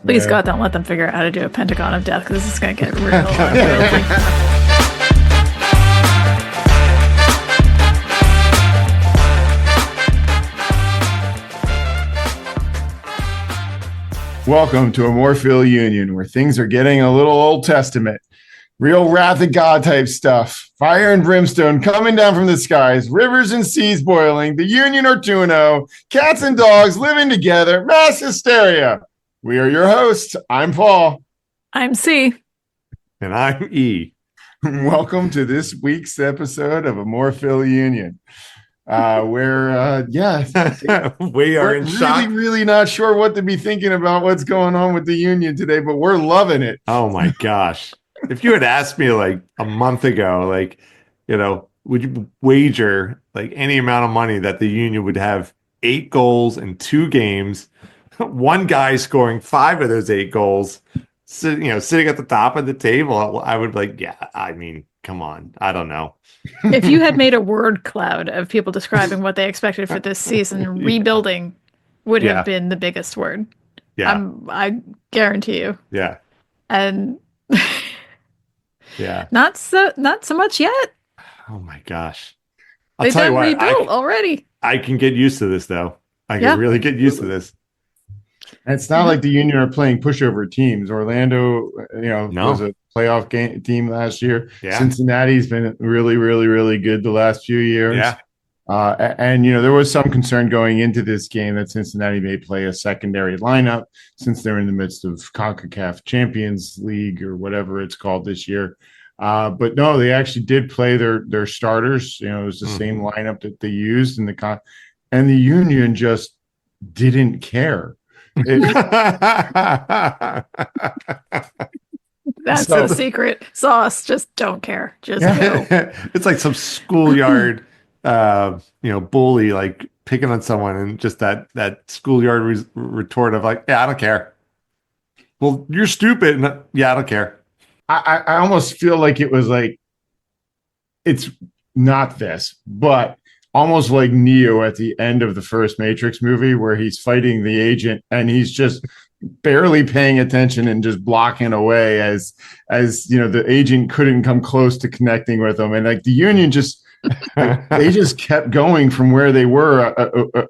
Please, Yeah. God, don't let them figure out how to do a pentagon of death, because this is going to get real unwieldy. Welcome to amorephillyunion, where things are getting a little Old Testament. Real wrath of God type stuff. Fire and brimstone coming down from the skies, rivers and seas boiling, the Union Ortuno, cats and dogs living together, mass hysteria. We are your hosts. I'm Paul. I'm C. And I'm E. Welcome to this week's episode of amorephillyunion. Where We are in shock. Really not sure what to be thinking about what's going on with the Union today, but we're loving it. Oh my gosh. If you had asked me like a month ago, would you wager like any amount of money that the Union would have 8 goals in 2 games, one guy scoring 5 of those 8 goals, sitting at the top of the table, I would be like, yeah, I mean, come on. I don't know. If you had made a word cloud of people describing what they expected for this season, rebuilding would have been the biggest word. Yeah. I guarantee you. Yeah. And yeah. not so much yet. Oh my gosh. They've done rebuilt already. I can get used to this though. I can really get used to this. And it's not like the Union are playing pushover teams. Orlando, was a playoff team last year. Yeah. Cincinnati's been really, really, really good the last few years. Yeah. And there was some concern going into this game that Cincinnati may play a secondary lineup since they're in the midst of CONCACAF Champions League or whatever it's called this year. But no, they actually did play their starters. It was the same lineup that they used and the Union just didn't care. That's the secret sauce. Just don't care. Just go. It's like some schoolyard, bully like picking on someone, and just that schoolyard retort of like, yeah, I don't care. Well, you're stupid. And, yeah, I don't care. I almost feel like it was like, it's not this, but almost like Neo at the end of the first Matrix movie where he's fighting the agent and he's just barely paying attention and just blocking away as the agent couldn't come close to connecting with him. And like the Union just, they just kept going from where they were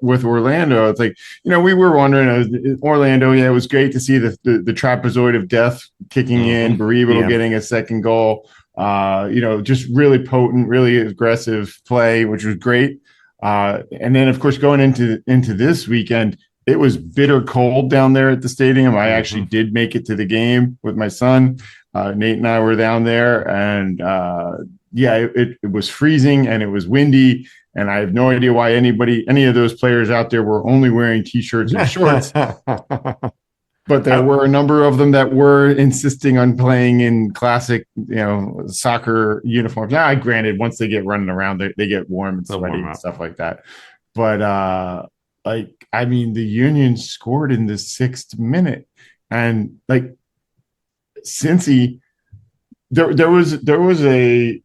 with Orlando. It's like, we were wondering, Orlando, it was great to see the trapezoid of death kicking in, Baribo getting a second goal. Just really potent, really aggressive play, which was great. And then, of course, going into this weekend, it was bitter cold down there at the stadium. I actually did make it to the game with my son. Nate and I were down there, and it was freezing and it was windy. And I have no idea why any of those players out there were only wearing T-shirts and shorts. But there were a number of them that were insisting on playing in classic, soccer uniforms. Now, granted, once they get running around, they get warm and sweaty and stuff like that. But the Union scored in the 6th minute, and like Cincy, there was a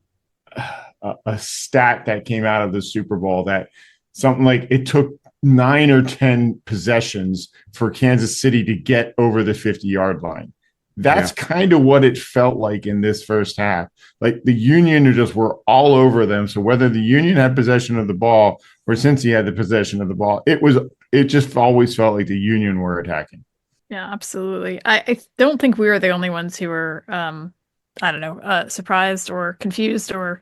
stat that came out of the Super Bowl that something like it took 9 or 10 possessions for Kansas City to get over the 50-yard line. That's kind of what it felt like in this first half. Like the Union just were all over them. So whether the Union had possession of the ball or Cincy had the possession of the ball, it just always felt like the Union were attacking. Yeah, absolutely. I don't think we were the only ones who were, surprised or confused or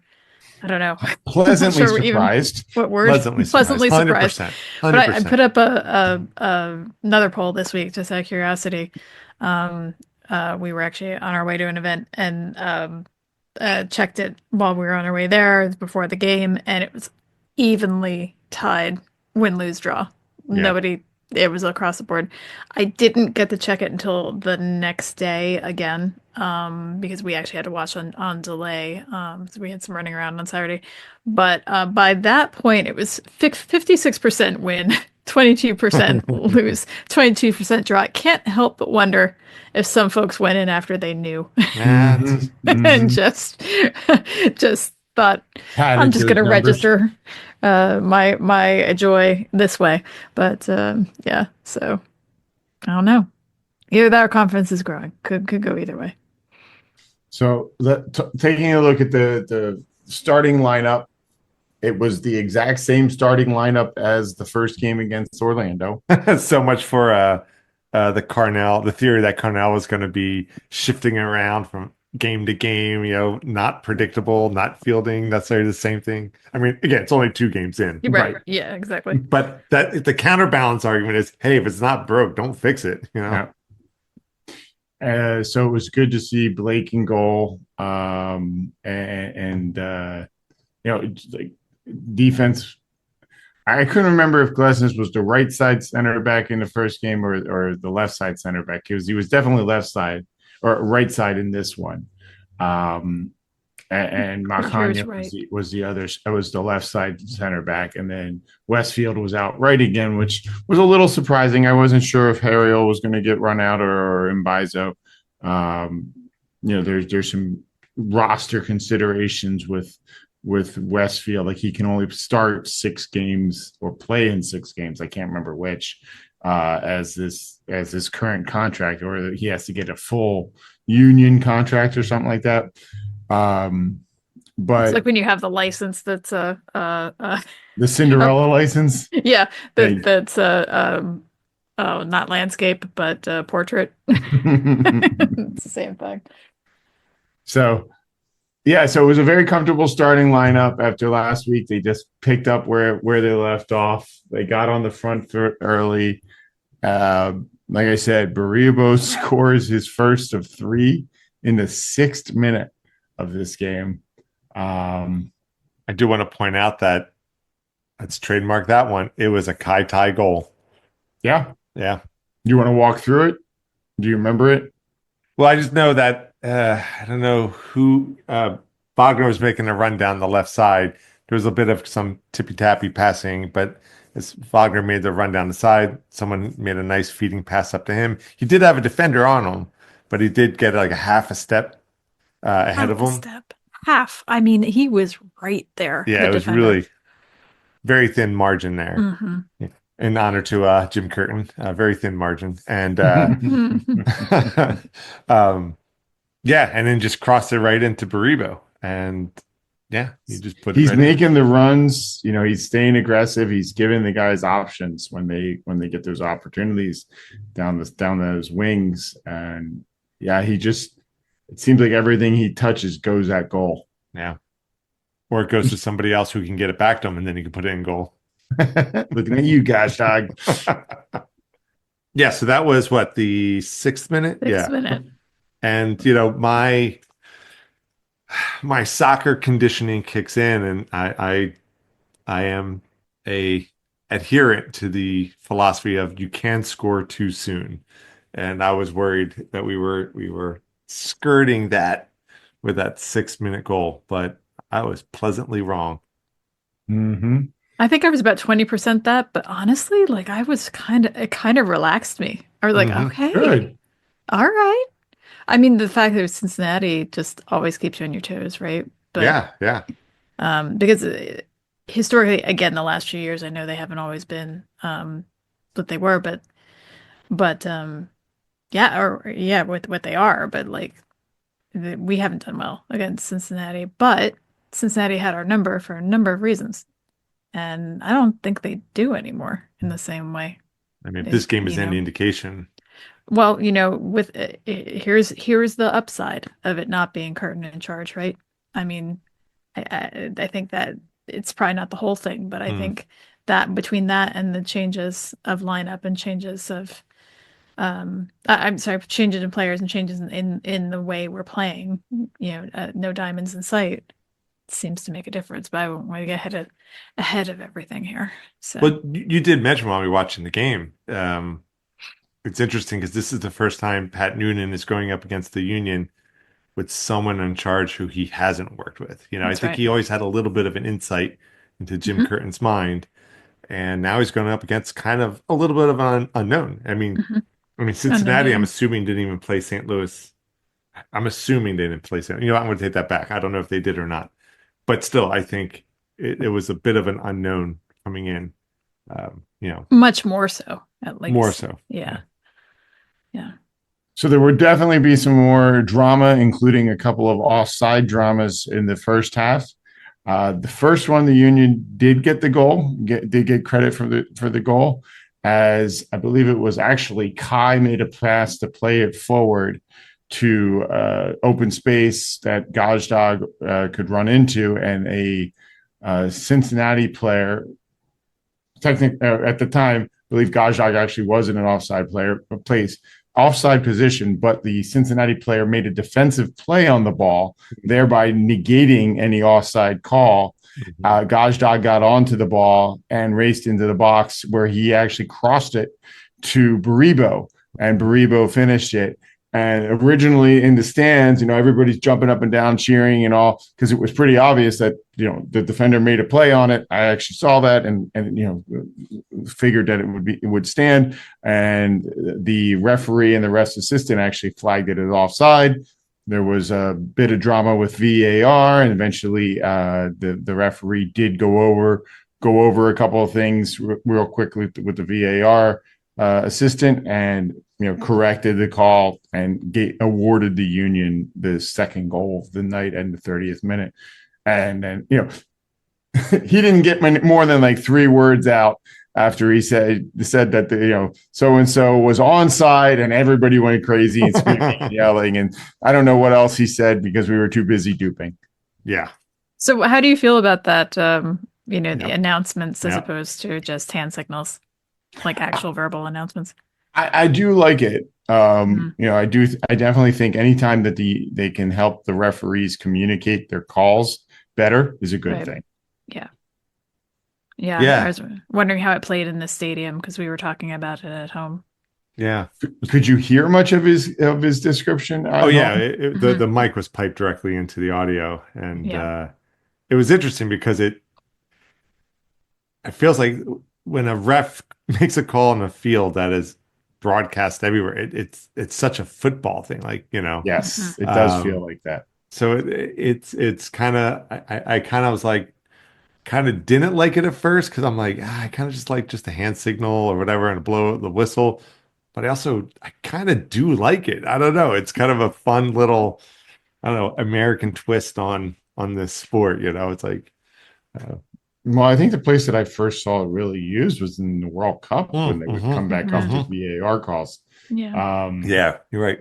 I don't know. Pleasantly surprised. What word? Pleasantly surprised. 100%. But I put up another poll this week just out of curiosity. We were actually on our way to an event and checked it while we were on our way there before the game, and it was evenly tied, win, lose, draw. Yeah. It was across the board. I didn't get to check it until the next day again, because we actually had to watch on delay. So we had some running around on Saturday. But by that point, it was 56% win, 22% lose, 22% draw. I can't help but wonder if some folks went in after they knew and just thought, I'm just going to register my joy this way. But so I don't know. Either that or confidence is growing. Could go either way. So taking a look at the starting lineup, it was the exact same starting lineup as the first game against Orlando. So much for the theory that Carnell was going to be shifting around from game to game, not predictable, not fielding necessarily the same thing. I mean, again, it's only 2 games in. You're right. Right. Yeah, exactly. But that the counterbalance argument is, hey, if it's not broke, don't fix it, Yeah. So it was good to see Blake in goal. Like defense. I couldn't remember if Glesnes was the right side center back in the first game or the left side center back, because he was definitely left side or right side in this one. And Macania right. was the other. It was the left side center back, and then Westfield was out right again, which was a little surprising. I wasn't sure if Harriel was going to get run out or Mbizo. There's some roster considerations with Westfield. Like, he can only start 6 games or play in 6 games. I can't remember which, as this current contract, or he has to get a full union contract or something like that. But it's like when you have the license that's the Cinderella license. Yeah, that's not landscape but portrait. It's the same thing. So it was a very comfortable starting lineup after last week. They just picked up where they left off. They got on the front foot early. Like I said, Baribo scores his first of 3 in the 6th minute of this game. I do want to point out that let's trademark that one. It was a Kai-Tai goal. Yeah. Yeah. You want to walk through it? Do you remember it? Well, I just know that I don't know who Wagner was making a run down the left side. There was a bit of some tippy-tappy passing, but as Wagner made the run down the side, someone made a nice feeding pass up to him. He did have a defender on him, but he did get like a half a step ahead of him. Half. I mean, he was right there. Yeah, it was really very thin margin there. Mm-hmm. In honor to Jim Curtin, very thin margin. And yeah, and then just crossed it right into Baribo. And yeah, he just put he's it right making in. the runs, he's staying aggressive. He's giving the guys options when they get those opportunities down those wings. And yeah, it seems like everything he touches goes at goal. Yeah. Or it goes to somebody else who can get it back to him, and then he can put it in goal. Looking at you guys, dog. Yeah, so that was what, the 6th minute? 6th minute. And my soccer conditioning kicks in, and I am a adherent to the philosophy of you can score too soon. And I was worried that we were skirting that with that 6-minute goal, but I was pleasantly wrong. Mm-hmm. I think I was about 20% that, but honestly, like it kind of relaxed me. I was like, okay, good. All right. I mean, the fact that Cincinnati just always keeps you on your toes, right? But yeah. Because historically, again, the last few years, I know they haven't always been what they were, but with what they are, but like we haven't done well against Cincinnati, but Cincinnati had our number for a number of reasons. And I don't think they do anymore in the same way. I mean, if this game is any indication. Well, with here's the upside of it not being Curtin in charge, right? I mean, I think that it's probably not the whole thing, but I think that between that and the changes of lineup and changes of I'm sorry, changes in players and changes in the way we're playing, no diamonds in sight seems to make a difference, but I won't want to get ahead of everything here. So, but you did mention while we were watching the game, it's interesting because this is the first time Pat Noonan is going up against the Union with someone in charge who he hasn't worked with. I think he always had a little bit of an insight into Jim Curtin's mind, and now he's going up against kind of a little bit of an unknown. I mean, Cincinnati, I'm assuming didn't even play St. Louis. I'm assuming they didn't play St. Louis. I'm going to take that back. I don't know if they did or not. But still, I think it was a bit of an unknown coming in, much more so, at least. More so. Yeah. So there would definitely be some more drama, including a couple of offside dramas in the first half. The first one, the Union did get the goal, did get credit for the goal, as I believe it was actually Kai made a pass to play it forward to open space that Gazdag could run into, and a Cincinnati player, at the time, I believe Gazdag actually was in an offside position, but the Cincinnati player made a defensive play on the ball, thereby negating any offside call. Gazdag got onto the ball and raced into the box, where he actually crossed it to Baribo, and Baribo finished it. And originally in the stands, everybody's jumping up and down, cheering and all, because it was pretty obvious that, the defender made a play on it. I actually saw that and figured that it would stand. And the referee and the rest assistant actually flagged it as offside. There was a bit of drama with VAR, and eventually the referee did go over a couple of things real quickly with the VAR assistant, and corrected the call and awarded the Union the second goal of the night in the 30th minute. And then he didn't get more than like 3 words out after he said that so and so was onside, and everybody went crazy and screaming and yelling, and I don't know what else he said because we were too busy duping. Yeah. So how do you feel about that? The announcements as opposed to just hand signals, like actual verbal announcements? I do like it. I definitely think anytime that they can help the referees communicate their calls better is a good thing. Yeah. I was wondering how it played in the stadium, because we were talking about it at home. Yeah. Could you hear much of his description? The mic was piped directly into the audio, and it was interesting because it feels like when a ref makes a call in a field that is broadcast everywhere, it's such a football thing, Yes, it does feel like that. So it's kind of, I kind of was like, kind of didn't like it at first, because I'm like, I kind of just like just a hand signal or whatever and blow the whistle, but I kind of do like it. I don't know, it's kind of a fun little, I don't know, American twist on this sport. It's like well, I think the place that I first saw it really used was in the World Cup, when they would come back up to VAR calls. Yeah, you're right.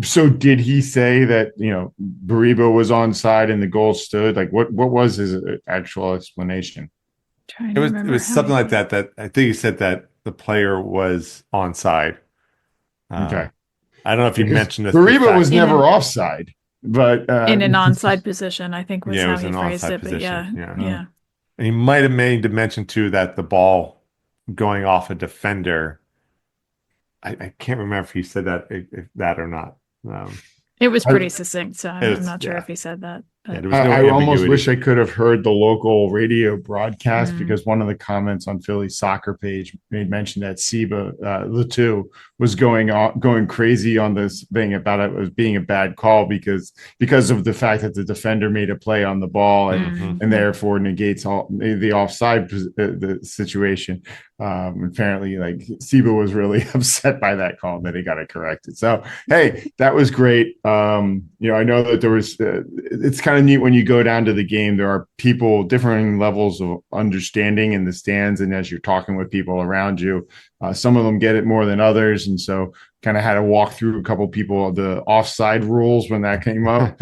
So did he say that Baribo was onside and the goal stood? Like what was his actual explanation? It was something like that. That I think he said that the player was onside. Okay, I don't know if you mentioned this. Baribo was never offside, but in an onside position, I think was how he phrased it. But yeah. And he might have made to mention too that the ball going off a defender. I can't remember if he said that or not. It was pretty succinct, so I'm not sure if he said that. There was no I almost wish I could have heard the local radio broadcast, because one of the comments on Philly's soccer page made mention that Siba Latu was going crazy on this thing about it was being a bad call because of the fact that the defender made a play on the ball and therefore negates all the offside the situation. Apparently, like Siba was really upset by that call that he got it corrected. So hey, that was great. I know that there was. It's kind of neat when you go down to the game. There are people, differing levels of understanding in the stands, and as you're talking with people around you, some of them get it more than others, and so kind of had to walk through a couple of people the offside rules when that came up,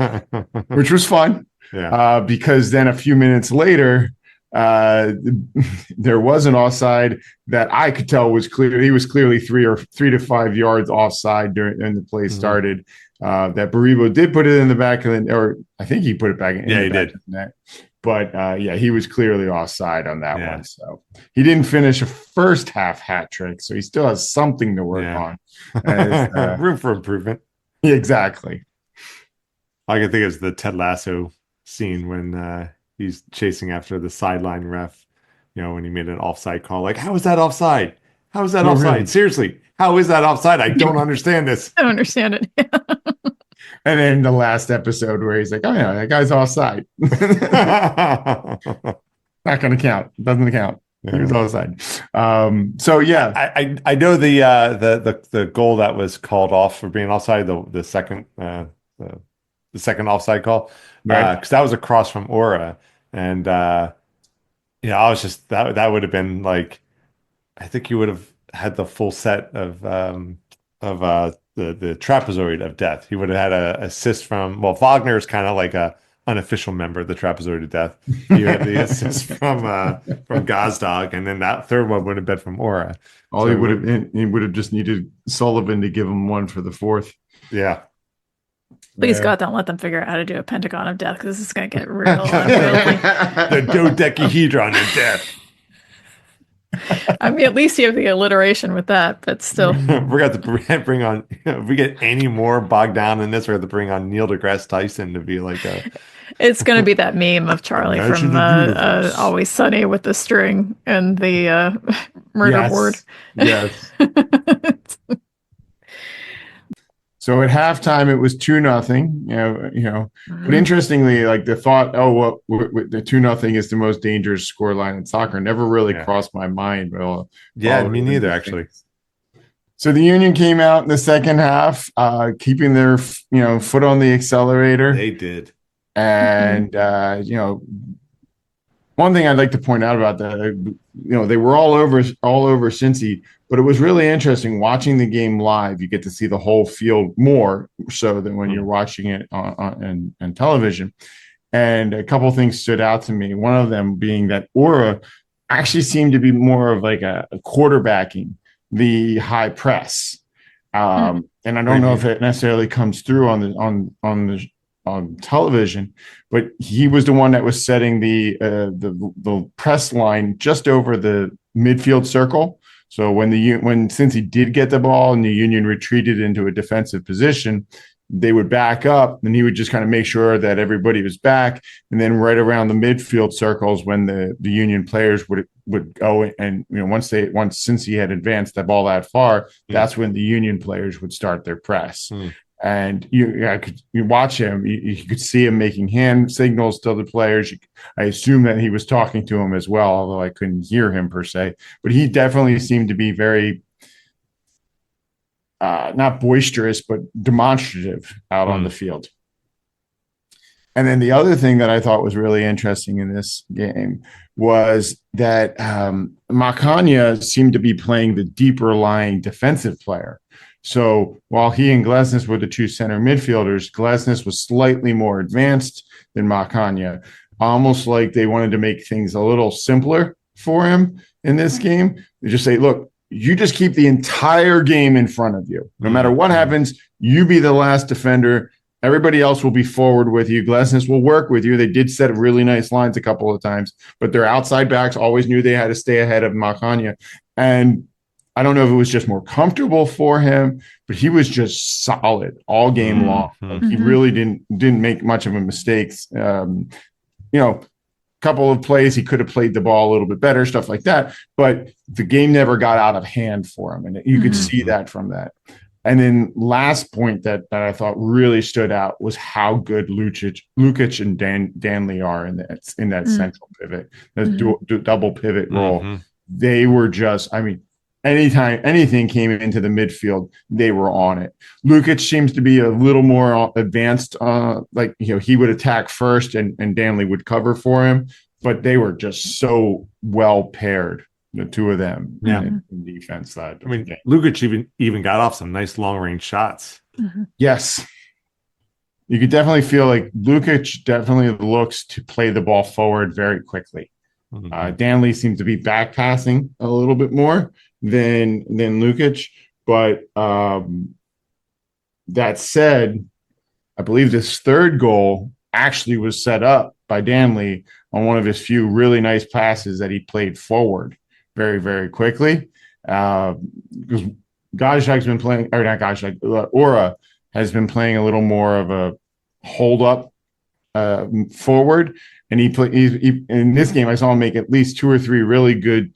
which was fun. Yeah. Because then a few minutes later, there was an offside that I could tell was clear. He was clearly 3 to 5 yards offside when the play started. That Baribo did put it in the back of the, or I think he put it back in. Yeah, he did. Net. But he was clearly offside on that one. So he didn't finish a first half hat trick. So he still has something to work on. Room for improvement. Exactly. All I can think is the Ted Lasso scene when he's chasing after the sideline ref, when he made an offside call. Like, how is that offside? How is that offside? Really? Seriously, how is that offside? I don't understand this. I don't understand it. And then the last episode where he's like, oh yeah, that guy's offside. Not going to count. Doesn't count. There's offside. So yeah, I know the goal that was called off for being offside, the second offside call, right. because that was across from Uhre, and I was just that would have been like, I think you would have had the full set of the trapezoid of death. He would have had a assist from, well, Wagner is kind of like a unofficial member of the trapezoid of death. He had the assist from Gazdag, and then that third one would have been from Uhre. All So he would have just needed Sullivan to give him one for the fourth. yeah. Please Yeah. God, don't let them figure out how to do a pentagon of death because this is going to get real unwieldy. The dodecahedron of death. I mean, at least you have the alliteration with that, but still. We're going to bring on, if we get any more bogged down in this, we're going to bring on Neil deGrasse Tyson to be like a. It's going to be that meme of Charlie from Always Sunny with the string and the murder board. Yes. So at halftime, it was 2-0. But interestingly, like the thought, the 2-0 is the most dangerous score line in soccer, never really crossed my mind. Well, yeah, me neither, actually. So the Union came out in the second half, keeping their foot on the accelerator. They did, and one thing I'd like to point out about that, they were all over Cincy, but it was really interesting watching the game live. You get to see the whole field more so than when you're watching it on television. And a couple of things stood out to me. One of them being that Uhre actually seemed to be more of like a quarterbacking the high press. And I don't know if it necessarily comes through on television, but he was the one that was setting the press line just over the midfield circle. So since he did get the ball and the Union retreated into a defensive position, they would back up, and he would just kind of make sure that everybody was back. And then right around the midfield circles, when the Union players would go, and since he had advanced the ball that far, that's when the Union players would start their press. And you watch him, you could see him making hand signals to the players. I assume that he was talking to him as well, although I couldn't hear him per se. But he definitely seemed to be very, not boisterous, but demonstrative out on the field. And then the other thing that I thought was really interesting in this game was that Macania seemed to be playing the deeper lying defensive player. So while he and Glesnes were the two center midfielders, Glesnes was slightly more advanced than Macania, almost like they wanted to make things a little simpler for him in this game. They just say, look, you just keep the entire game in front of you. No matter what happens, you be the last defender. Everybody else will be forward with you. Glesnes will work with you. They did set really nice lines a couple of times, but their outside backs always knew they had to stay ahead of Macania. And I don't know if it was just more comfortable for him, but he was just solid all game long. Like, he really didn't make much of a mistakes. Couple of plays he could have played the ball a little bit better, stuff like that. But the game never got out of hand for him, and you could see that from that. And then last point that I thought really stood out was how good Lukic and Danley are in that central pivot, the double pivot role. They were just, anytime anything came into the midfield, they were on it. Lukic seems to be a little more advanced. He would attack first and Danley would cover for him, but they were just so well paired, the two of them in defense side. Lukic even got off some nice long range shots. Yes. You could definitely feel like Lukic definitely looks to play the ball forward very quickly. Danley seems to be back passing a little bit more than Lukic, but that said, I believe this third goal actually was set up by Danley on one of his few really nice passes that he played forward very, very quickly. Because Gajag's been playing, or not Gajag, Uhre has been playing a little more of a hold up forward. And he in this game, I saw him make at least 2 or 3 really good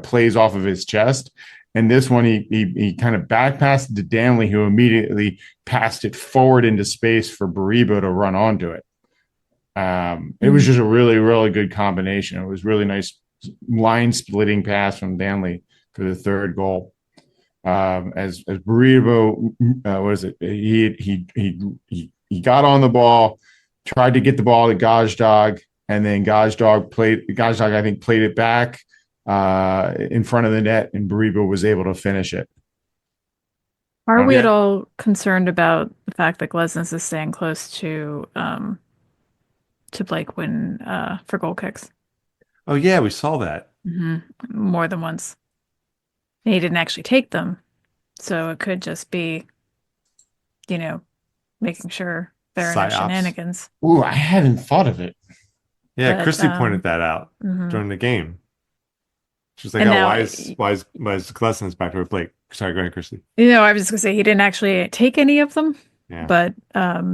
plays off of his chest. And this one, he kind of back passed to Danley, who immediately passed it forward into space for Baribo to run onto it. It was just a really, really good combination. It was really nice line splitting pass from Danley for the third goal. As Baribo, what is it? He got on the ball, tried to get the ball to Gajdog, and then Gajdog I think played it back in front of the net, and Baribo was able to finish it. Are we Yeah. at all concerned about the fact that Glesnes is staying close to Blake when for goal kicks? Oh yeah, we saw that. More than once. And he didn't actually take them, so it could just be, making sure there are no Psyops. shenanigans. Ooh, I hadn't thought of it. Yeah, But, Christy pointed that out mhm. during the game. She's like, And "Oh, now, why is Glesnes back to Blake?" Sorry, go ahead, Christy. I was just gonna say he didn't actually take any of them, Yeah. but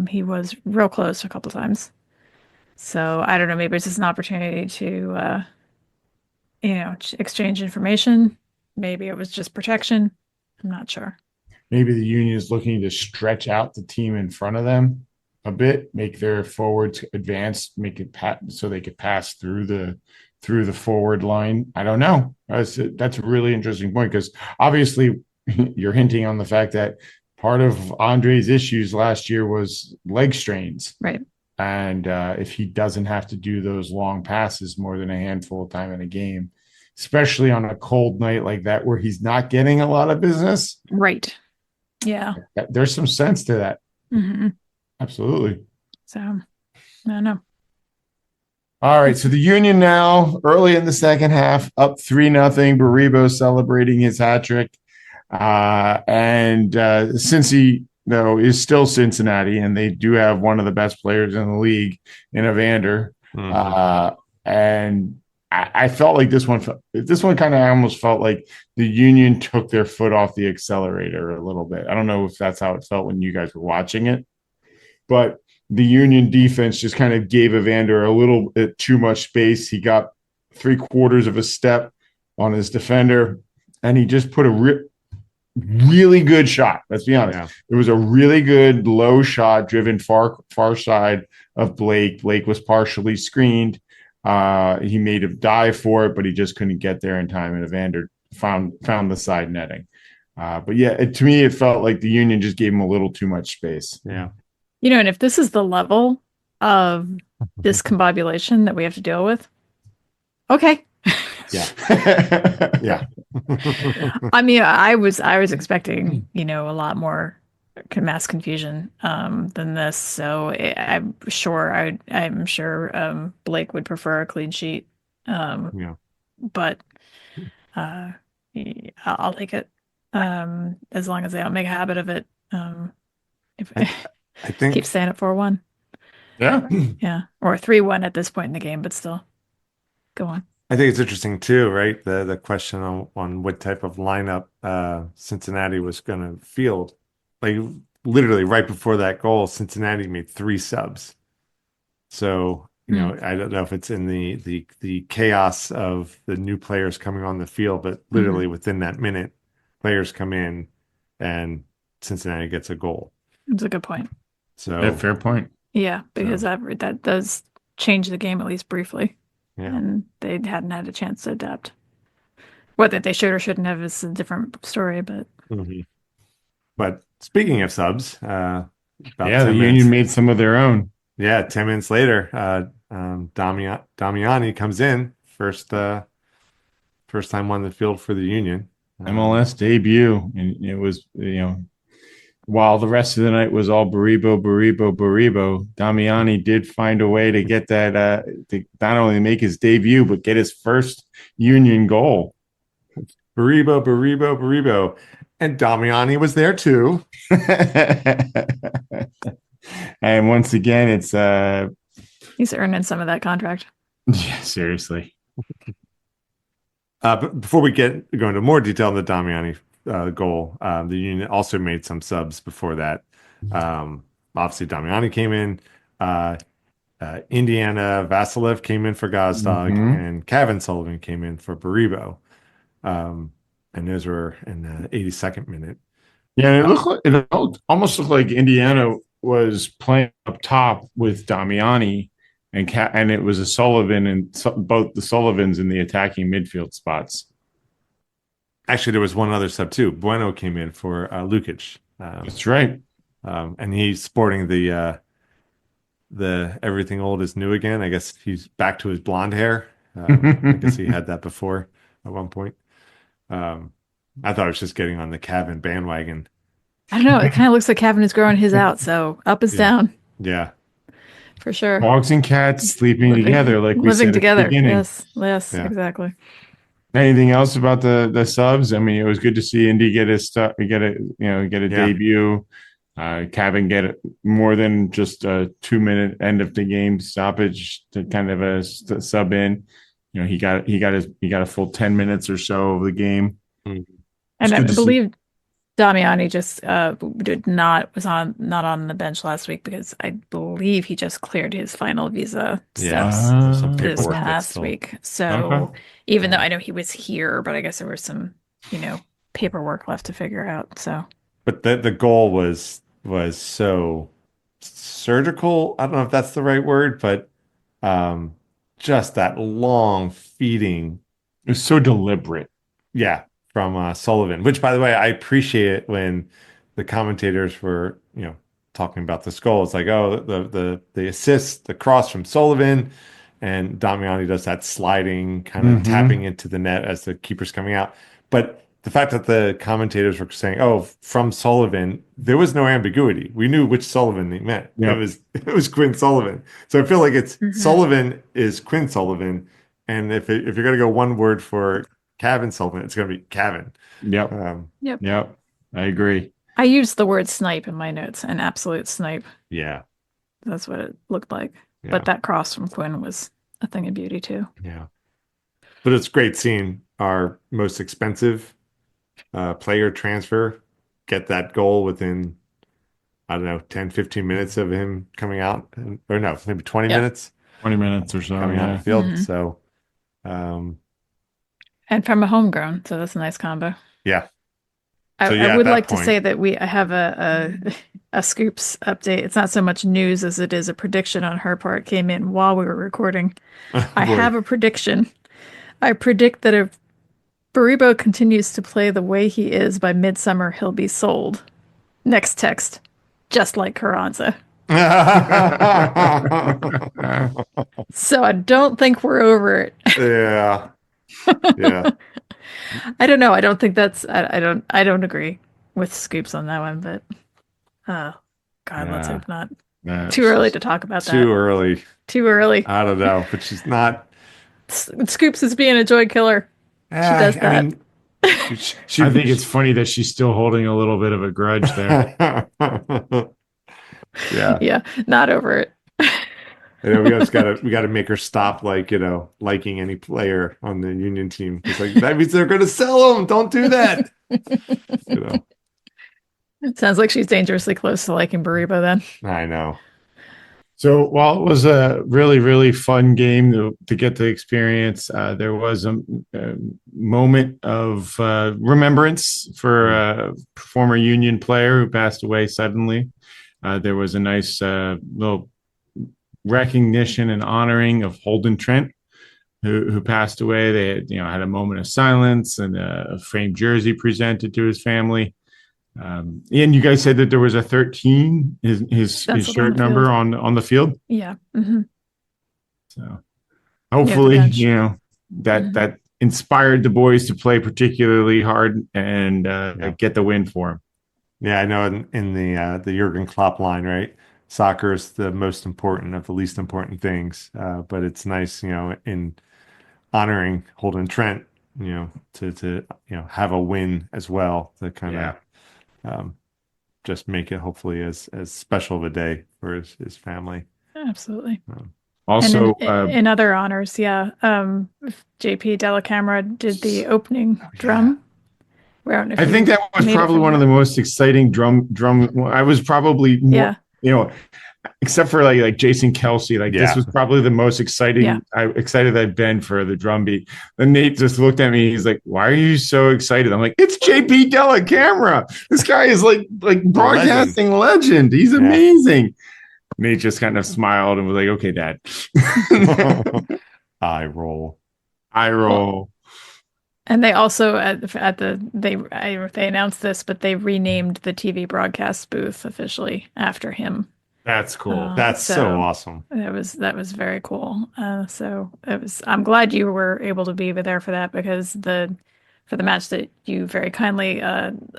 he was real close a couple times. So I don't know, maybe it's just an opportunity to exchange information. Maybe it was just protection. I'm not sure. Maybe the Union is looking to stretch out the team in front of them a bit, make their forwards advance, make it so they could pass through the forward line. I don't know. That's a really interesting point, because obviously you're hinting on the fact that part of Andre's issues last year was leg strains. Right. And if he doesn't have to do those long passes more than a handful of time in a game, especially on a cold night like that where he's not getting a lot of business. Right. Yeah. There's some sense to that. hmm Absolutely. So I don't know. All right. So the Union now, early in the second half, up 3-0. Baribo celebrating his hat trick. And Cincy, though, is still Cincinnati, and they do have one of the best players in the league in Evander. And I felt like this one kind of almost felt like the Union took their foot off the accelerator a little bit. I don't know if that's how it felt when you guys were watching it, but the Union defense just kind of gave Evander a little bit too much space. He got 3/4 of a step on his defender, and he just put a really good shot. Let's be honest. Yeah. It was a really good low shot driven far side of Blake. Blake was partially screened. He made him dive for it, but he just couldn't get there in time, and Evander found the side netting. But yeah, to me, it felt like the Union just gave him a little too much space. Yeah. And if this is the level of discombobulation that we have to deal with, okay. Yeah. Yeah. I mean, I was expecting, a lot more mass confusion than this. So I'm sure Blake would prefer a clean sheet. Yeah. But I'll take it as long as they don't make a habit of it. If I think keep saying it 4-1. Yeah. Yeah, or 3-1 at this point in the game, but still, go on. I think it's interesting too, right? The question on what type of lineup Cincinnati was going to field. Like literally right before that goal, Cincinnati made 3 subs. So, I don't know if it's in the chaos of the new players coming on the field, but literally within that minute, players come in and Cincinnati gets a goal. That's a good point. So Yeah, fair point. Yeah, because that does change the game at least briefly. Yeah. And they hadn't had a chance to adapt. Whether they should or shouldn't have is a different story, but But speaking of subs, about the 10 Union minutes, made some of their own. yeah, 10 minutes later, Damiani comes in first time on the field for the Union. MLS debut, and it was while the rest of the night was all Baribo, Damiani did find a way to get that to not only make his debut but get his first Union goal. Baribo, and Damiani was there too. And once again, it's he's earning some of that contract. yeah, seriously. But before we go into more detail on the Damiani goal, the Union also made some subs before that. Obviously, Damiani came in. Indiana Vasilev came in for Gazdog, and Kevin Sullivan came in for Baribo. And those were in the 82nd minute. Yeah, and it almost looked like Indiana was playing up top with Damiani and it was a Sullivan and both the Sullivans in the attacking midfield spots. Actually, there was one other sub too. Bueno came in for Lukic. That's right. And he's sporting the everything old is new again. I guess he's back to his blonde hair. I guess he had that before at one point. I thought I was just getting on the Cavan bandwagon. I don't know. It kind of looks like Kevin is growing his out, so up is down Yeah. for sure. Dogs and cats sleeping together, like we living said together. at the beginning. Yes, Yeah. exactly. Anything else about the subs? I mean, it was good to see Indy get a debut. Cavan get more than just a 2-minute end of the game stoppage to kind of a sub in. He got a full 10 minutes or so of the game. Mm-hmm. And I believe Damiani just was not on the bench last week because I believe he just cleared his final visa steps this past week. So even though I know he was here, but I guess there was some paperwork left to figure out. So, but the goal was so surgical. I don't know if that's the right word, but just that long feeding. It was so deliberate. Yeah. From Sullivan, which, by the way, I appreciate it when the commentators were, talking about this goal. It's like, oh, the assist, the cross from Sullivan, and Damiani does that sliding, kind of tapping into the net as the keeper's coming out. But the fact that the commentators were saying, oh, from Sullivan, there was no ambiguity. We knew which Sullivan they meant. Yep. It was Quinn Sullivan. So I feel like it's Sullivan is Quinn Sullivan, and if you're gonna go one word for Cavan Sullivan, it's going to be Cavan. Yep. Yep. I agree. I used the word snipe in my notes, an absolute snipe. Yeah. That's what it looked like. Yeah. But that cross from Quinn was a thing of beauty too. Yeah. But it's great seeing our most expensive player transfer get that goal within, I don't know, 10, 15 minutes of him coming out. Or no, maybe 20 minutes. 20 minutes or so. Coming out of the field. So, and from a homegrown, so that's a nice combo. Yeah. I would like to say that I have a Scoops update. It's not so much news as it is a prediction on her part. Came in while we were recording. I have a prediction. I predict that if Baribo continues to play the way he is by midsummer, he'll be sold. Next text, just like Carranza. So I don't think we're over it. Yeah. Yeah. I don't know. I don't think that's. I don't agree with Scoops on that one, but let's hope not. Too early to talk about that. Too early. Too early. I don't know, but she's not. Scoops is being a joy killer. She does that. I mean, I think it's funny that she's still holding a little bit of a grudge there. Yeah. Yeah. Not over it. We gotta make her stop liking any player on the Union team. It's like that means they're gonna sell them. Don't do that. It sounds like she's dangerously close to liking Baribo then. I know. So while it was a really, really fun game to get to experience, there was a moment of remembrance for a former Union player who passed away suddenly. There was a nice little recognition and honoring of Holden Trent, who passed away. They had a moment of silence and a framed jersey presented to his family. Ian, you guys said that there was a 13, his shirt number on the field. Yeah. So hopefully, that inspired the boys to play particularly hard and get the win for him. Yeah, I know in the Jurgen Klopp line, right? Soccer is the most important of the least important things, but it's nice, in honoring Holden Trent, to have a win as well to kind of just make it hopefully as special of a day for his family. Absolutely. Also, in other honors, JP Della Camera did the opening drum. I think that was probably one of the most exciting drum. I was probably more, except for like Jason Kelsey, this was probably the most exciting. Excited I've been for the drum beat. Then Nate just looked at me. He's like, "Why are you so excited?" I'm like, "It's JP Della Camera. This guy is like broadcasting legend. He's amazing." Nate just kind of smiled and was like, "Okay, Dad." I roll. I Well, roll. and they also at the they announced this, but they renamed the TV broadcast booth officially after him. That's cool. That's so So awesome. that was very cool. So it was. I'm glad you were able to be there for that because for the match that you very kindly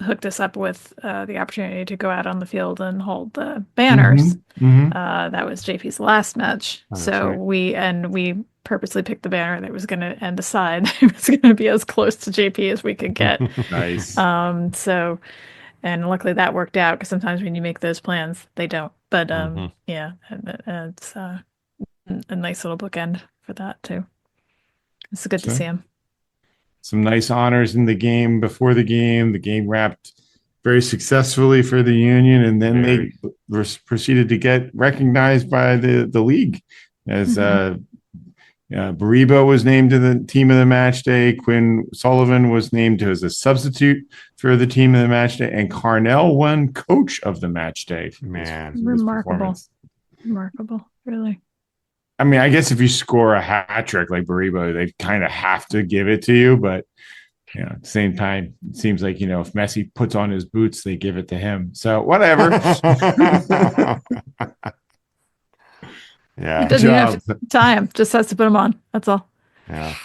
hooked us up with the opportunity to go out on the field and hold the Mm-hmm. banners. Mm-hmm. That was JP's last match. Oh, that's So right. we purposely picked the banner that was going to end aside. It was going to be as close to JP as we could get. Nice. So and luckily that worked out because sometimes when you make those plans, they don't. But Mhm. yeah, it's a nice little bookend for that too. It's good to So see him. some nice honors in the game before the game. The game wrapped very successfully for the Union, and then they Very. proceeded to get recognized by the league as Hmm. Baribo was named to the team of the match day. Quinn Sullivan was named as a substitute for the team of the match day, and Carnell won coach of the match day for Man. his Remarkable, performance. remarkable, really. I mean, I guess if you score a hat trick like Baribo, they kind of have to give it to you. But at the same time, it seems like if Messi puts on his boots, they give it to him. So whatever. He Yeah. Good doesn't even have to job. tie him; just has to put him on. That's all. Yeah.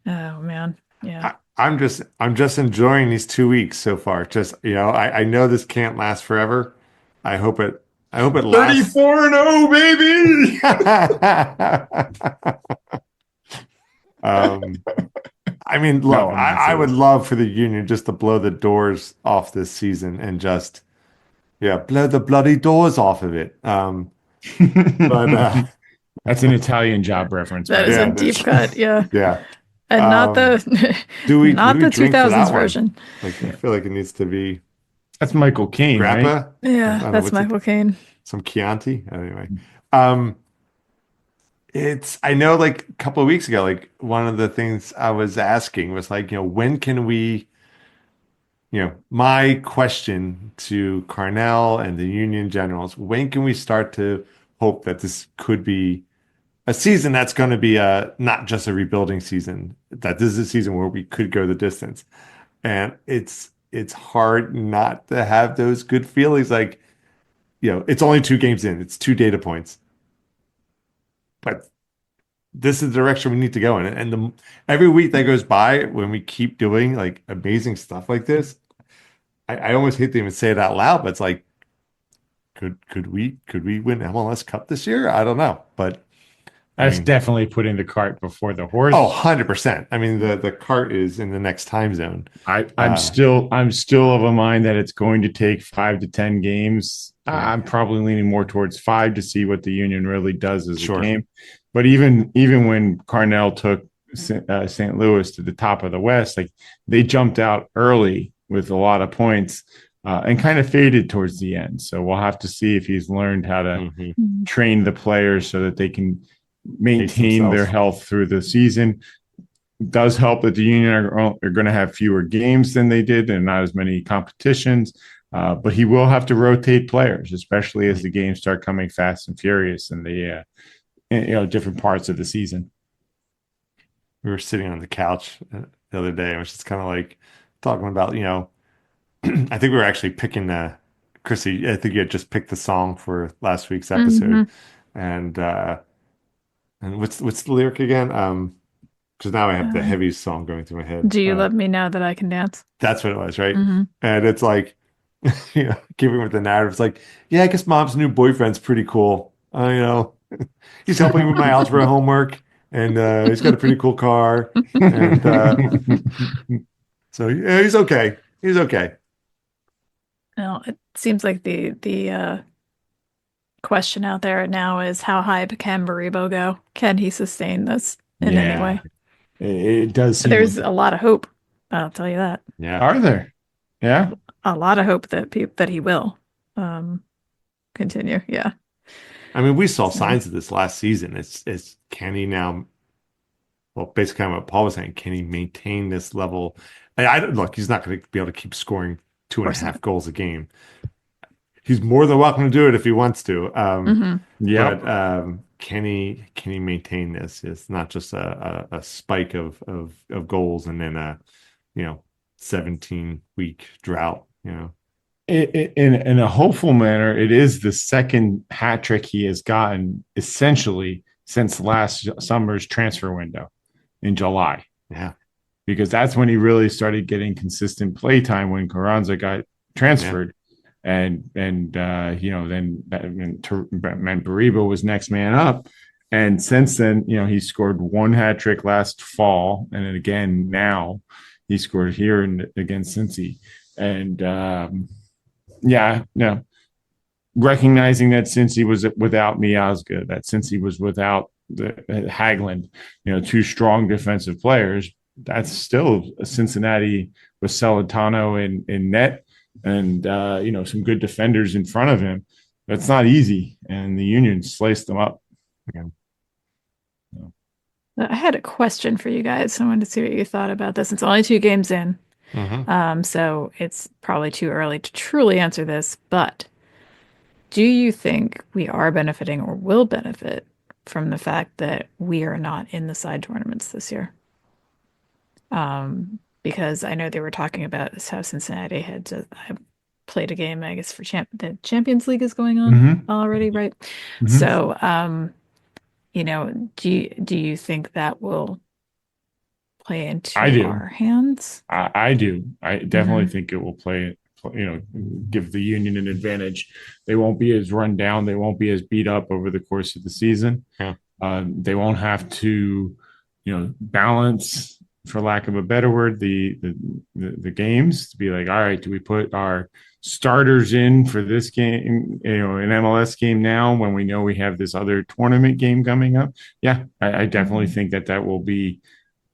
Oh man, yeah. I'm just enjoying these 2 weeks so far. Just, I know this can't last forever. I hope it lasts. 34-0, baby. Um, I mean, look, No, I'm not I would serious. love for the Union just to blow the doors off this season and just, yeah, blow the bloody doors off of it. But That's an Italian job reference, That by the is a yeah, way. deep cut, yeah. yeah. And not Um, the what not do we the drink for 2000s that one? version. Like, I Yeah. feel like it needs to be That's Michael Caine, right? grappa. I Yeah, don't know that's what's it. Michael Caine. Some Chianti. Anyway, um, I know like a couple of weeks ago, like one of the things I was asking was like, when can we, my question to Carnell and the Union Generals, when can we start to hope that this could be a season that's going to be not just a rebuilding season, that this is a season where we could go the distance. And it's hard not to have those good feelings like, it's only 2 games in, it's 2 data points. But this is the direction we need to go in. And every week that goes by when we keep doing like amazing stuff like this, I almost hate to even say it out loud, but it's like, could we win MLS Cup this year? I don't know. But I That's mean, definitely putting the cart before the oh, horse. 100%. I mean, the cart is in the next time zone. I'm Uh, still of a mind that it's going to take 5 to 10 games. yeah, I'm probably leaning more towards 5 to see what the Union really does as a sure. game. But even when Carnell took St. Louis to the top of the West, like they jumped out early with a lot of points and kind of faded towards the end. So we'll have to see if he's learned how to Hmm. Mhm. train the players so that they can Pace maintain their themselves. health through the season. Does help that the Union are going to have fewer games than they did and not as many competitions. But he will have to rotate players, especially as the games start coming fast and furious in the different parts of the season. We were sitting on the couch the other day and it was just kind of like talking about, I think we were actually picking Chrissy, I think you had just picked the song for last week's episode. Mhm. And what's the lyric again? Because now I have the Uh, heavy song going through my head. do you let me know that I can dance? That's what it was, right? Hmm. And it's like, keeping with the narrative, it's like, yeah, I guess mom's new boyfriend's pretty cool. He's helping me with my algebra homework, and he's got a pretty cool car, and so yeah, he's okay. He's okay. No, it seems like the question out there now is how high can Baribo go? Can he sustain this in any Yeah, way? it does seem like There's a lot of hope. I'll tell you that. Yeah. are there? Yeah. A lot of hope that he will um continue. Yeah. I mean, we saw So signs of this last season. It's can he now? Well, basically, kind of what Paul was saying. Can he maintain this level? Look. He's not going to be able to keep scoring two of and a course half not. goals a game. he's more than welcome to do it if he wants to. Yep. But can he maintain this? It's not just a spike of goals and then a 17-week drought. In a hopeful manner, it is the second hat trick he has gotten essentially since last summer's transfer window in July. Yeah. Because that's when he really started getting consistent play time when Carranza got transferred. And then Baribo was next man up. And since then, he scored one hat trick last fall. And then again, now he scored here against Cincy. And recognizing that since he was without Miazga, that since he was without the Hagland, two strong defensive players, that's still Cincinnati with Celentano in net and some good defenders in front of him. That's not easy, and the Union sliced them up again. I had a question for you guys. I wanted to see what you thought about this. It's only 2 games in. So it's probably too early to truly answer this, but do you think we are benefiting or will benefit from the fact that we are not in the side tournaments this year? Because I know they were talking about this, how Cincinnati had played a game, I guess, for the Champions League is going on already, right? So, do you think that will play into our hands? I do. I definitely think it will play, give the Union an advantage. They won't be as run down. They won't be as beat up over the course of the season. Yeah. They won't have to, balance, for lack of a better word, the games to be like, all right, do we put our starters in for this game, an MLS game now when we know we have this other tournament game coming up? Yeah, I definitely think that will be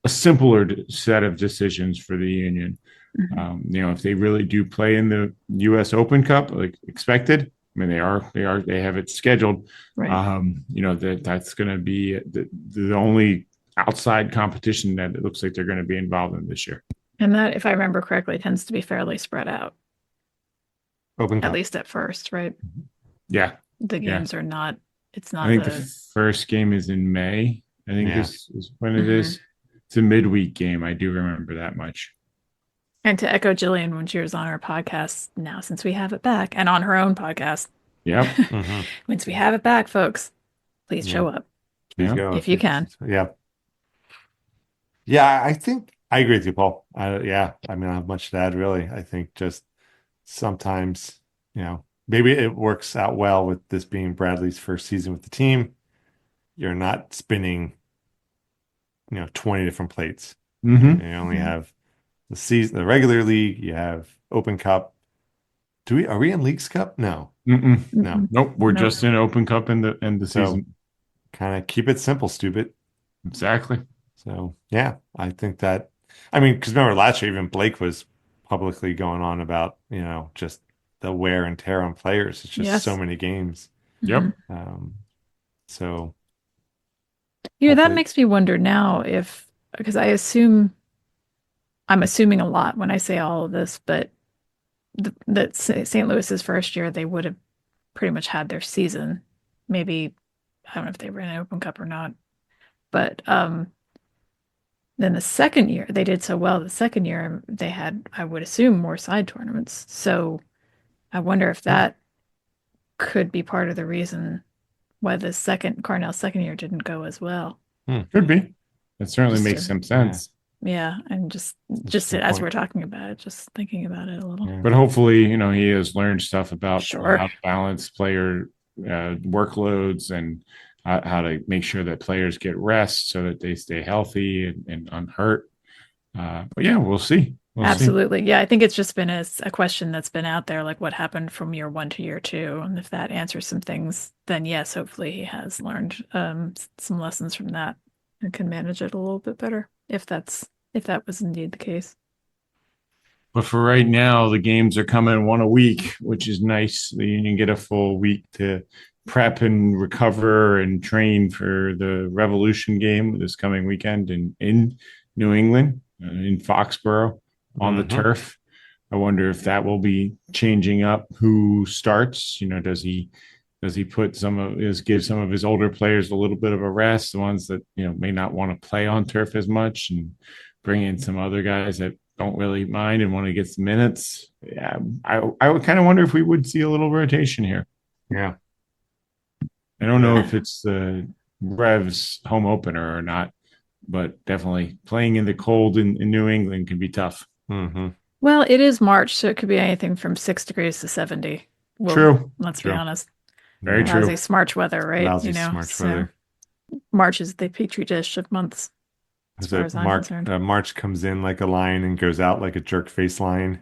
a simpler set of decisions for the Union. If they really do play in the U.S. Open Cup like expected, I mean they have it scheduled. Right. That's going to be the only outside competition that it looks like they're going to be involved in this year. And that, if I remember correctly, tends to be fairly spread out. Open Cup. At least at first, right? Yeah. The games are not. It's not. I think the first game is in May. I think this is when it is. It's a midweek game. I do remember that much. And to echo Jillian when she was on our podcast, now since we have it back, and on her own podcast. Yep. Once we have it back, folks, please show up. Please go if you can. Yeah. Yeah, I think I agree with you, Paul. I don't have much to add, really. I think just sometimes, maybe it works out well with this being Bradley's first season with the team. You're not spinning 20 different plates. You only have the season, the regular league. You have Open Cup. Are we in Leagues Cup? No. No. Nope. We're just in Open Cup in the season. Kind of keep it simple, stupid. Exactly. So yeah, I think that. I mean, because remember last year, even Blake was publicly going on about just the wear and tear on players. It's just so many games. Yep. So. That makes me wonder now because I'm assuming a lot when I say all of this, but that St. Louis's first year, they would have pretty much had their season. Maybe, I don't know if they were in an Open Cup or not, but then the second year, they did so well. The second year, they had, I would assume, more side tournaments. So I wonder if that could be part of the reason why the Carnell's second year didn't go as well. Could be. It certainly makes some sense. Yeah, and just as we're talking about it, just thinking about it a little. But hopefully, he has learned stuff about how to balance player workloads and how to make sure that players get rest so that they stay healthy and unhurt. But yeah, we'll see. Absolutely. Yeah, I think it's just been a question that's been out there, like what happened from year 1 to year 2. And if that answers some things, then yes, hopefully he has learned some lessons from that and can manage it a little bit better if that was indeed the case. But for right now, the games are coming one a week, which is nice. The Union get a full week to prep and recover and train for the Revolution game this coming weekend in New England, in Foxborough on the turf. I wonder if that will be changing up who starts. Does he put some of his give some of his older players a little bit of a rest, the ones that may not want to play on turf as much, and bring in some other guys that don't really mind and want to get some minutes. Yeah, I would kind of wonder if we would see a little rotation here. Yeah. I don't know Yeah. if it's the Revs home opener or not, but definitely playing in the cold in New England can be tough. Hmm. Well, it is March, so it could be anything from 6 degrees to 70. Well, True. let's be True. honest. Very Yeah. true. Lousy March weather, right? Lousy March So weather. March is the petri dish of months, as As far a as I'm concerned. March comes in like a lion and goes out like a jerk face lion.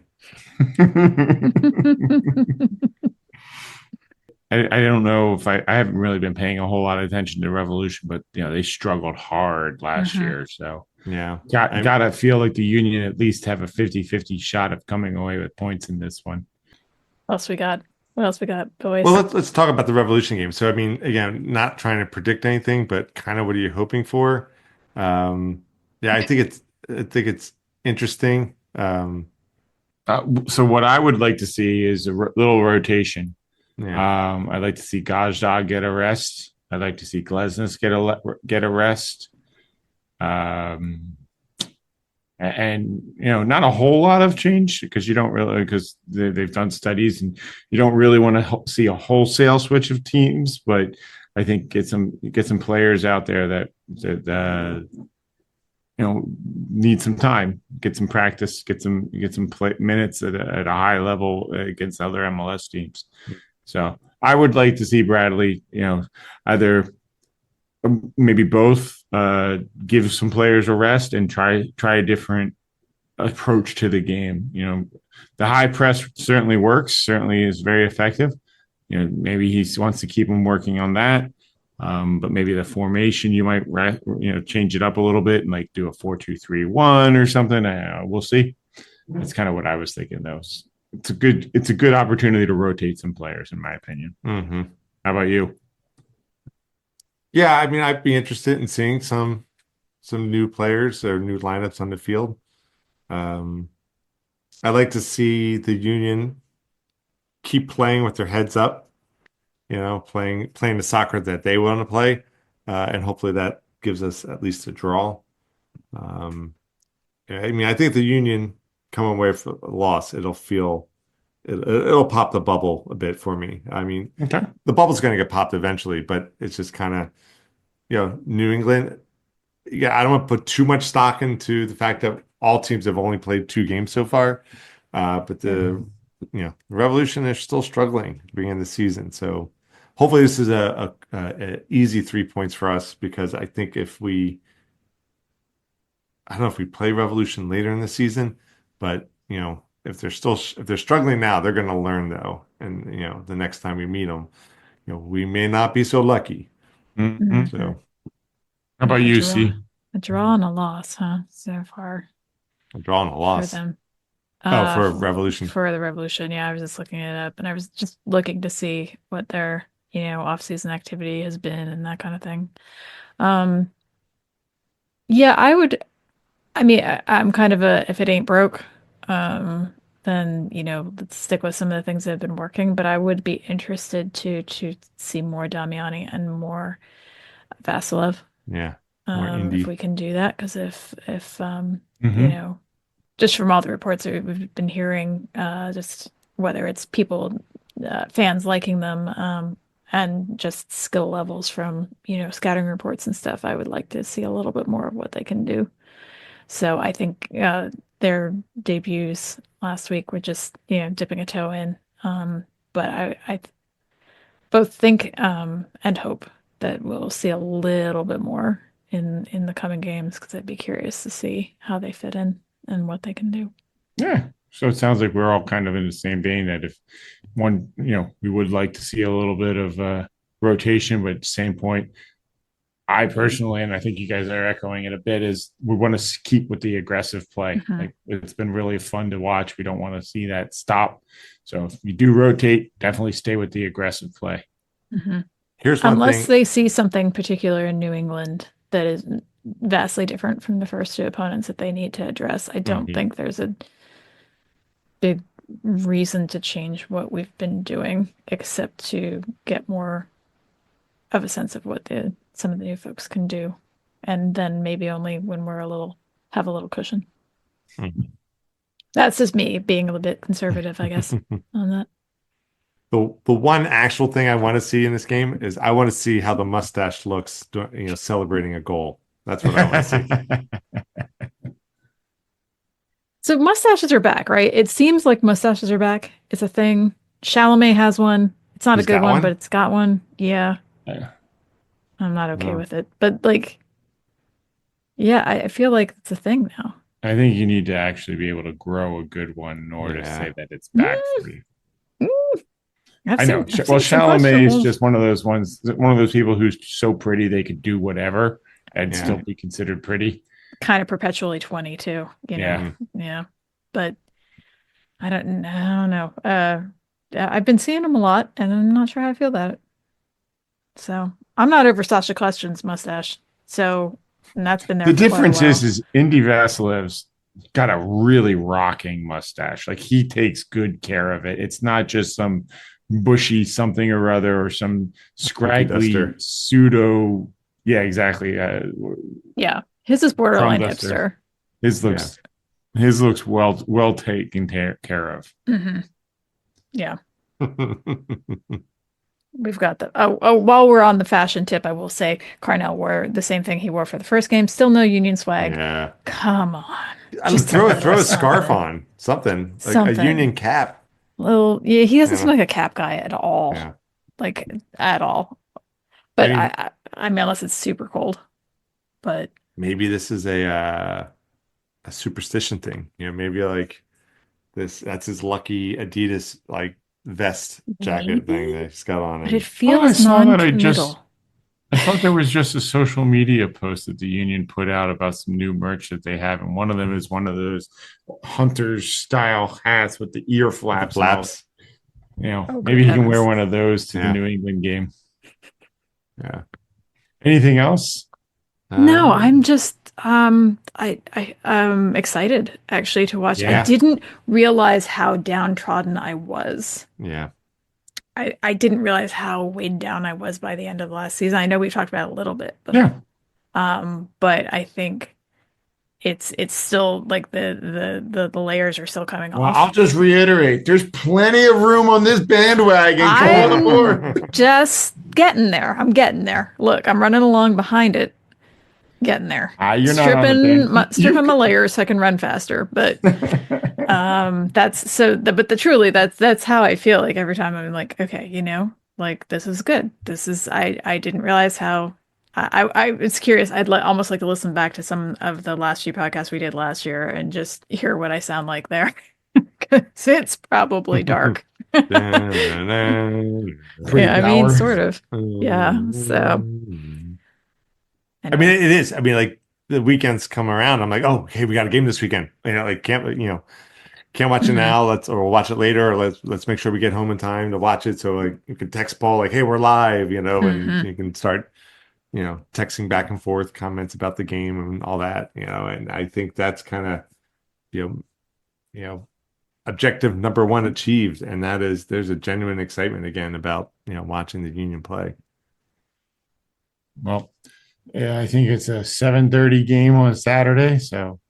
I don't know if I haven't really been paying a whole lot of attention to Revolution, but they struggled hard last Hmm. year. So Yeah. gotta feel like the Union at least have a 50-50 shot of coming away with points in this one. What else we got? What else we got, Well, boys? let's talk about the Revolution game. So, I mean, again, not trying to predict anything, but kind of what are you hoping for? Um, yeah, I think it's interesting. So what I would like to see is a little rotation. Yeah, I'd like to see Gajda get a rest. I'd like to see Glesnes get a rest. Um, and not a whole lot of change because you don't really because they've done studies and you don't really want to see a wholesale switch of teams, but I think get some players out there that need some time, get some practice, get some minutes at a high level against other MLS teams. So I would like to see Bradley, either maybe both give some players a rest and try a different approach to the game. The high press certainly works, certainly is very effective. Maybe he wants to keep him working on that. But maybe the formation you might change it up a little bit and like do a 4-2-3-1 or something. We'll see. That's kind of what I was thinking though. It's a good opportunity to rotate some players in my opinion. hmm How about you? yeah. I mean, I'd be interested in seeing some new players or new lineups on the field. Um, I like to see the Union keep playing with their heads up, playing the soccer that they want to play, and hopefully that gives us at least a draw. Um, yeah, I mean, I think the Union coming away from a loss, it'll pop the bubble a bit for me. I mean, Okay. the bubble's going to get popped eventually, but it's just kind of, New England. Yeah, I don't want to put too much stock into the fact that all teams have only played 2 games so far. But the Revolution is still struggling to begin the season. So hopefully this is a easy 3 points for us because I think I don't know if we play Revolution later in the season, but if they're struggling now, they're going to learn though, and the next time we meet them, we may not be so lucky. Mm-hmm. Mhm. So How about A you, draw. C? A draw and a loss, huh? So far I'm drawing a for loss. them. Oh, for Revolution. For the Revolution, yeah, I was just looking it up and I was just looking to see what their, off-season activity has been and that kind of thing. Um, yeah, I mean, I'm kind of a if it ain't broke, um, then, let's stick with some of the things that have been working, but I would be interested to see more Damiani and more Vasilev, Yeah, more if indie. we can do that, because if you Mm-hmm. know, just from all the reports that we've been hearing, just whether it's people, fans liking them, and just skill levels from, scouting reports and stuff, I would like to see a little bit more of what they can do. So I think their debuts last week were just, dipping a toe in. But I both think and hope that we'll see a little bit more in the coming games because I'd be curious to see how they fit in and what they can do. Yeah. So it sounds like we're all kind of in the same vein that if one, we would like to see a little bit of rotation, but at the same point, I personally, and I think you guys are echoing it a bit, is we want to keep with the aggressive play. Hmm. Like it's been really fun to watch. We don't want to see that stop. So if you do rotate, definitely stay with the aggressive play. Hmm. Here's one Unless thing. they see something particular in New England that is vastly different from the first two opponents that they need to address. I don't Mhm. think there's big reason to change what we've been doing, except to get more of a sense of what some of the new folks can do. And then maybe only when have a little cushion. Mhm. That's just me being a little bit conservative, I guess, on that. The one actual thing I want to see in this game is I want to see how the mustache looks, celebrating a goal. That's what I want to see. So mustaches are back, right? It seems like mustaches are back. It's a thing. Chalamet has one. It's not a He's good got one, but one? it's got one. Yeah, Yeah. I'm not okay No. with it. But like, yeah, I feel like it's a thing now. I think you need to actually be able to grow a good one in order to Yeah. say that it's back Mm, for you. mm. I know. I've Well, seen some Chalamet is questionables. just one of those ones, one of those people who's so pretty they could do whatever and Yeah. still be considered pretty. Kind of perpetually 20 too, you know. Yeah. Mhm. Yeah. But I don't know. I've been seeing them a lot and I'm not sure how I feel about it. So, I'm not over Sasha Question's mustache. So, and that's been there The for quite a difference while. is Indy Vasilev's got a really rocking mustache. Like he takes good care of it. It's not just some bushy something or other or some Cookie scraggly duster. pseudo. Yeah, exactly. Yeah. His is Crumb borderline duster. hipster. His Yeah. looks his looks well taken care of. Hmm. Yeah. We've got the while we're on the fashion tip, I will say Carnell wore the same thing he wore for the first game. Still no Union swag. Yeah. Come on. I don't Just a little throw a scarf something. on, something like a Something. Union cap. Little yeah, he doesn't You seem know? like a cap guy at all. Yeah. Like at all. I But mean, I mean unless it's super cold. But maybe this is a superstition thing. Maybe like that's his lucky Adidas like vest jacket thing maybe. that he's got on, But it and Thought I feels saw that non-committal. I thought there was just a social media post that the union put out about some new merch that they have, and one of them is one of those hunters style hats with the ear with the flaps and all. flaps. Oh, good Maybe he can wear heavens. one of those to the Yeah. New England game. Yeah. Anything else? No, I'm Um, just I'm excited actually to watch. I Yeah. didn't realize how downtrodden I was. yeah. I didn't realize how weighed down I was by the end of last season. I know we've talked about it a little bit, Yeah. but I think it's still like the layers are still coming Well, I'll off. just reiterate there's plenty of room on this bandwagon. Come on I'm aboard. just getting there. I'm getting there. Look, I'm running along behind it, getting there. You're not on the band. Stripping my layers so I can run faster. But that's but the truly that's how I feel like every time I'm like, okay, like this is good. This is I didn't realize how I it's curious. Almost like to listen back to some of the last few podcasts we did last year and just hear what I sound like there. 'Cause it's probably dark. Pretty Yeah, I mean, dour. sort of. Yeah. So I mean, anyway. it is. I mean, like the weekends come around, I'm like, oh, hey, we got a game this weekend. Like can't watch it Mhm. now. Or we'll watch it later. Or let's make sure we get home in time to watch it. So like you can text Paul like, hey, we're live, and Mhm. you can start, texting back and forth comments about the game and all that, and I think that's kind of, you know, you know, objective number one achieved, and that is there's a genuine excitement again about watching the Union play. Well, yeah, I think it's a 7:30 game on Saturday, so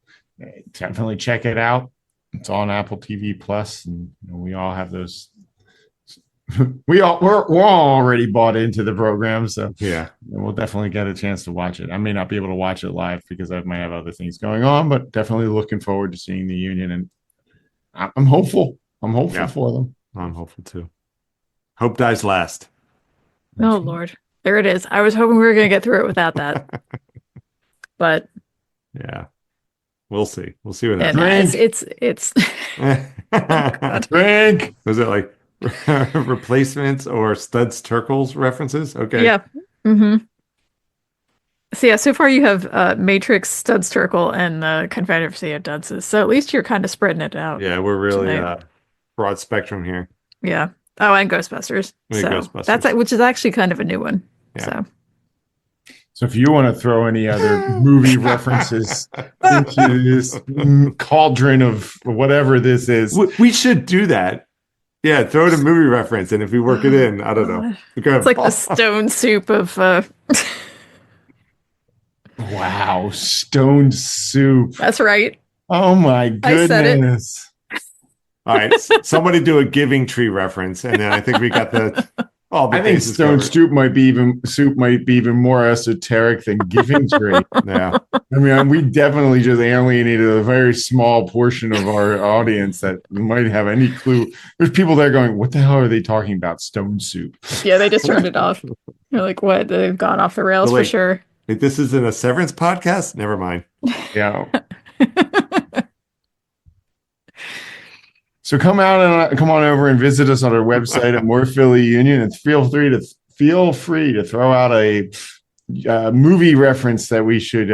definitely check it out. It's on Apple TV Plus, and we all have those. We're all already bought into the program, so Yeah, we'll definitely get a chance to watch it. I may not be able to watch it live because I might have other things going on, but definitely looking forward to seeing the Union, and I'm hopeful. I'm hopeful yeah, for them. I'm hopeful too. Hope dies last. Oh Lord. There it is. I was hoping we were gonna get through it without that. But Yeah, we'll see. We'll see what and happens. Drink, it's oh God. drink. Was it like replacements or studs turkles references? Okay. Yeah. Hmm. So yeah, so far you have Matrix, Studs Terkel, and the Confederacy of Dunces. So at least you're kind of spreading it out Yeah, we're really tonight. broad spectrum here. Yeah. Oh, and Ghostbusters. We So that's Ghostbusters. which is actually kind of a new one. Yeah. So So if you want to throw any other movie references into this cauldron of whatever this is, We should do that. Yeah, throw in a movie reference, and if we work it in, I don't know. It's like the stone soup of wow, stone soup. That's right. Oh my I said it. goodness. All right, somebody do a Giving Tree reference, and then I think we got all the I think bases stone covered. soup might be even more esoteric than Giving Tree. Yeah. I mean, we definitely just alienated a very small portion of our audience that might have any clue. There's people there going, "What the hell are they talking about? Stone soup?" Yeah, they just turned it off. You're like, what? They've gone off the rails for sure. Like, this isn't a Severance podcast? Never mind. Yeah. So come on over and visit us on our website at amorephillyunion, and feel free to throw out a movie reference that we should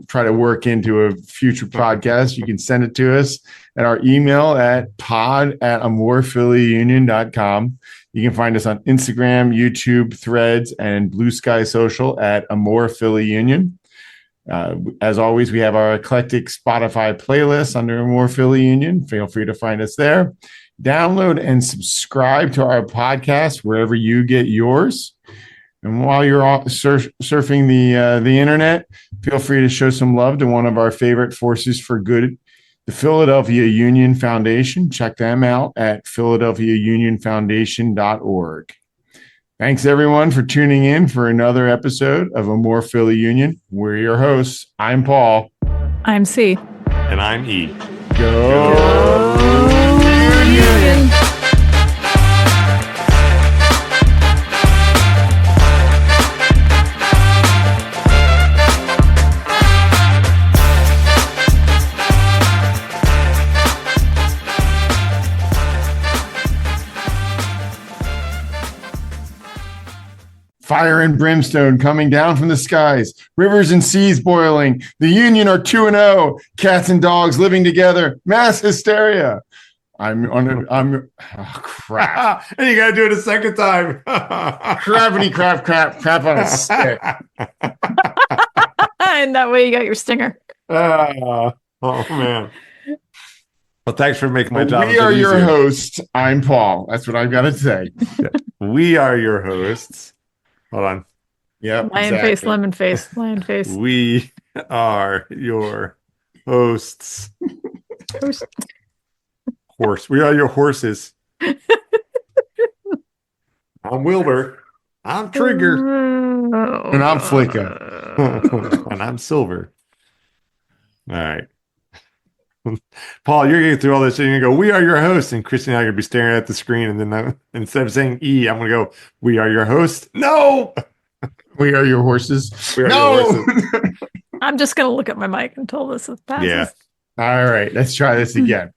try to work into a future podcast. You can send it to us at our email at pod@amorephillyunion.com. You can find us on Instagram, YouTube, Threads, and Bluesky Social at amorephillyunion. As always, we have our eclectic Spotify playlist under Amorephillyunion. Feel free to find us there. Download and subscribe to our podcast wherever you get yours. And while you're surfing the internet, feel free to show some love to one of our favorite forces for good, the Philadelphia Union Foundation. Check them out at philadelphiaunionfoundation.org. Thanks, everyone, for tuning in for another episode of Amorephillyunion. We're your hosts. I'm Paul. I'm C. And I'm E. Go Union. Fire and brimstone coming down from the skies, rivers and seas boiling. The Union are 2-0. Cats and dogs living together. Mass hysteria. Oh, crap. And you gotta do it a second time. Crappity crap on a stick. And that way you got your stinger. Oh man. Well, thanks for making my job. We are your hosts. I'm Paul. That's what I've got to say. We are your hosts. Hold on. Yep. Lion face, lemon face, lion face. We are your hosts. Horse. We are your horses. I'm Wilbur. I'm Trigger. And I'm Flicka. And I'm Silver. All right. Paul, you're going to get through all this and you're going to go, we are your hosts. And Christy and I are going to be staring at the screen. And then instead of saying E, I'm going to go, we are your hosts. No. We are your horses. We are your horses. I'm just going to look at my mic until this passes. Yeah. All right. Let's try this again.